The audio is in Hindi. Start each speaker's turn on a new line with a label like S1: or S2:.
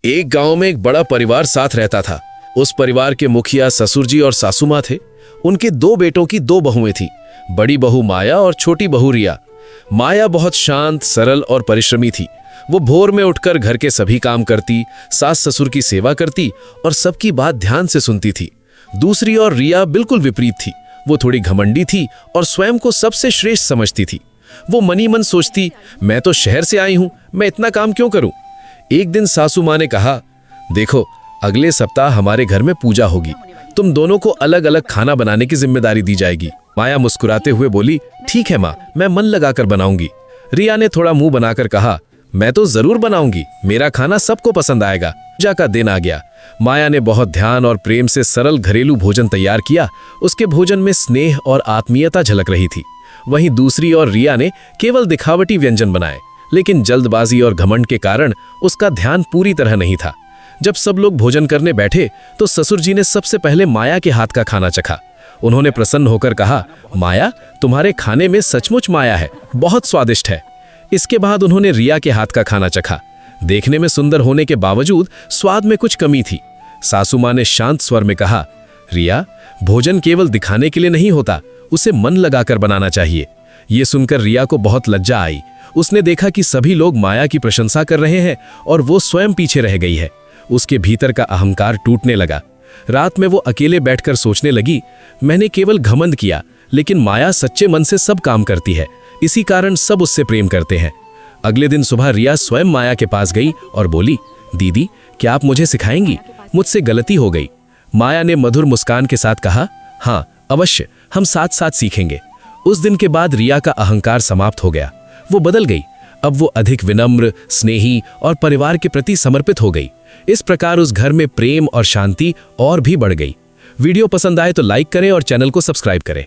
S1: एक गांव में एक बड़ा परिवार साथ रहता था। उस परिवार के मुखिया ससुर जी और सासू माँ थे। उनके दो बेटों की दो बहुएं थीं, बड़ी बहू माया और छोटी बहू रिया। माया बहुत शांत, सरल और परिश्रमी थी। वो भोर में उठकर घर के सभी काम करती, सास ससुर की सेवा करती और सबकी बात ध्यान से सुनती थी। दूसरी ओर रिया बिल्कुल विपरीत थी। वो थोड़ी घमंडी थी और स्वयं को सबसे श्रेष्ठ समझती थी। वो मनी मन सोचती, मैं तो शहर से आई हूं, मैं इतना काम क्यों करूं। एक दिन सासू माँ ने कहा, देखो अगले सप्ताह हमारे घर में पूजा होगी, तुम दोनों को अलग अलग खाना बनाने की जिम्मेदारी दी जाएगी। माया मुस्कुराते हुए बोली, ठीक है माँ, मैं मन लगाकर बनाऊंगी। रिया ने थोड़ा मुंह बनाकर कहा, मैं तो जरूर बनाऊंगी, मेरा खाना सबको पसंद आएगा। पूजा का दिन आ गया। माया ने बहुत ध्यान और प्रेम से सरल घरेलू भोजन तैयार किया। उसके भोजन में स्नेह और आत्मीयता झलक रही थी। वहीं दूसरी ओर रिया ने केवल दिखावटी व्यंजन बनाए, लेकिन जल्दबाजी और घमंड के कारण उसका ध्यान पूरी तरह नहीं था। जब सब लोग भोजन करने बैठे तो ससुर जी ने सबसे पहले माया के हाथ का खाना चखा। उन्होंने प्रसन्न होकर कहा, माया, तुम्हारे खाने में सचमुच माया है, बहुत स्वादिष्ट है। इसके बाद उन्होंने रिया के हाथ का खाना चखा। देखने में सुंदर होने के बावजूद स्वाद में कुछ कमी थी। सासू माँ ने शांत स्वर में कहा, रिया, भोजन केवल दिखाने के लिए नहीं होता, उसे मन लगाकर बनाना चाहिए। ये सुनकर रिया को बहुत लज्जा आई। उसने देखा कि सभी लोग माया की प्रशंसा कर रहे हैं और वो स्वयं पीछे रह गई है। उसके भीतर का अहंकार टूटने लगा। रात में वो अकेले बैठकर सोचने लगी, मैंने केवल घमंड किया, लेकिन माया सच्चे मन से सब काम करती है, इसी कारण सब उससे प्रेम करते हैं। अगले दिन सुबह रिया स्वयं माया के पास गई और बोली, दीदी, क्या आप मुझे सिखाएंगी? मुझसे गलती हो गई। माया ने मधुर मुस्कान के साथ कहा, हाँ अवश्य, हम साथ साथ सीखेंगे। उस दिन के बाद रिया का अहंकार समाप्त हो गया। वो बदल गई। अब वो अधिक विनम्र, स्नेही और परिवार के प्रति समर्पित हो गई। इस प्रकार उस घर में प्रेम और शांति और भी बढ़ गई। वीडियो पसंद आए तो लाइक करें और चैनल को सब्सक्राइब करें।